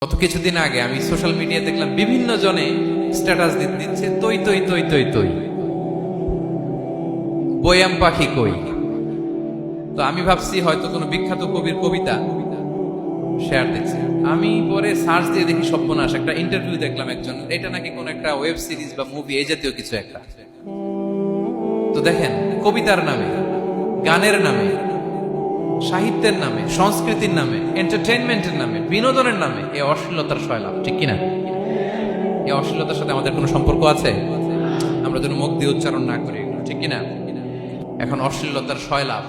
গত কিছুদিন আগে আমি সোশ্যাল মিডিয়া দেখলাম বিভিন্ন জনে স্ট্যাটাস দিচ্ছে তৈ তৈ তৈ তৈ তৈ বয়াম পাখি কই। তো আমি ভাবছি হয়তো কোনো বিখ্যাত কবির কবিতা শেয়ার দিচ্ছে। আমি পরে সার্চ দিয়ে দেখি সর্বনাশ, একটা ইন্টারভিউ দেখলাম একজন, এটা নাকি কোন একটা ওয়েব সিরিজ বা মুভি এই জাতীয় কিছু একটা। তো দেখেন, কবিতার নামে, গানের নামে, সাহিত্যের নামে, সংস্কৃতির নামে, এন্টারটেইনমেন্টের নামে, বিনোদনের নামে এই অশ্লীলতার সয়লাভ, ঠিক কিনা? এই অশ্লীলতার সাথে আমাদের কোনো সম্পর্ক আছে? আমরা যেন মুখ দিয়ে উচ্চারণ না করি, ঠিক কিনা? এখন অশ্লীলতার সয়লাভ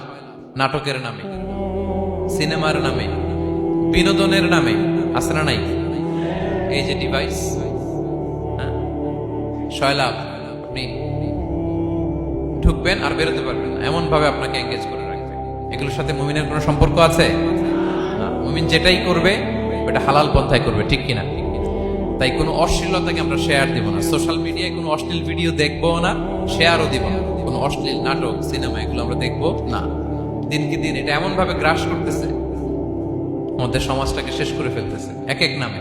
নাটকের নামে, সিনেমার নামে, বিনোদনের নামে আছে না নাই? এই যে ডিভাইস, সয়লাভ, আপনি ঢুকবেন আর বেরোতে পারবেন না, এমন ভাবে আপনাকে এঙ্গেজ করে রাখবে। এগুলোর সাথে মুমিনের কোনো সম্পর্ক আছে না। মুমিন যেটাই করবে ওটা হালাল পন্থায় করবে, ঠিক কিনা? তাই কোনো অশ্লীলতাকে আমরা শেয়ার দিব না। সোশ্যাল মিডিয়ায় কোনো অশ্লীল ভিডিও দেখবো না, শেয়ারও দিব না। কোনো অশ্লীল নাটক, সিনেমা এগুলো আমরা দেখবো না। দিনকে দিন এটা এমন ভাবে গ্রাস করতেছে, আমাদের সমাজটাকে শেষ করে ফেলতেছে এক এক নামে।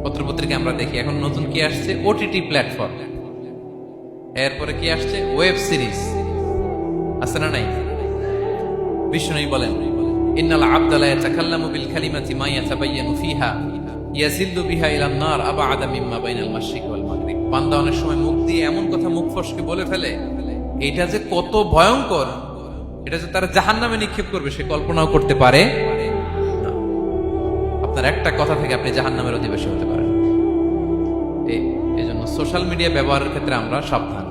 পত্রপত্রিকা আমরা দেখি এখন নতুন কি আসছে, ওটিটি প্ল্যাটফর্ম, এরপরে কি আসছে, ওয়েব সিরিজ, আছে না নাই? বিষ্ণু বলেন, ইন্নাল আবদা লা ইয়াতাকাল্লামু বিল কালিমাতি মা ইয়াতাবায়ানু ফিহা ইয়াজিল্লু বিহা ইলান নার আবআদা মিম্মা বাইনাল মাশরিক ওয়াল মাগরিব। বান্দা অনেক সময় মুখ দিয়ে এমন কথা মুখ ফসকে বলে ফেলে, এটা যে কত ভয়ঙ্কর, এটা যে তারা জাহান্নামে নিক্ষেপ করবে সে কল্পনাও করতে পারে না। আপনার একটা কথা থেকে আপনি জাহান্নামের অধিবাসী হতে পারেন। এই জন্য সোশ্যাল মিডিয়া ব্যবহারের ক্ষেত্রে আমরা সাবধান।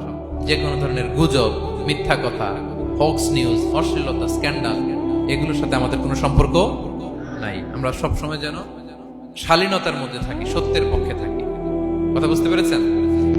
যে কোনো ধরনের গুজব, মিথ্যা কথা, ফক্স নিউজ, অশ্লীলতা, স্ক্যান্ডাল, এগুলোর সাথে আমাদের কোনো সম্পর্ক নাই। আমরা সবসময় যেন শালীনতার মধ্যে থাকি, সত্যের পক্ষে থাকি। কথা বুঝতে পেরেছেন?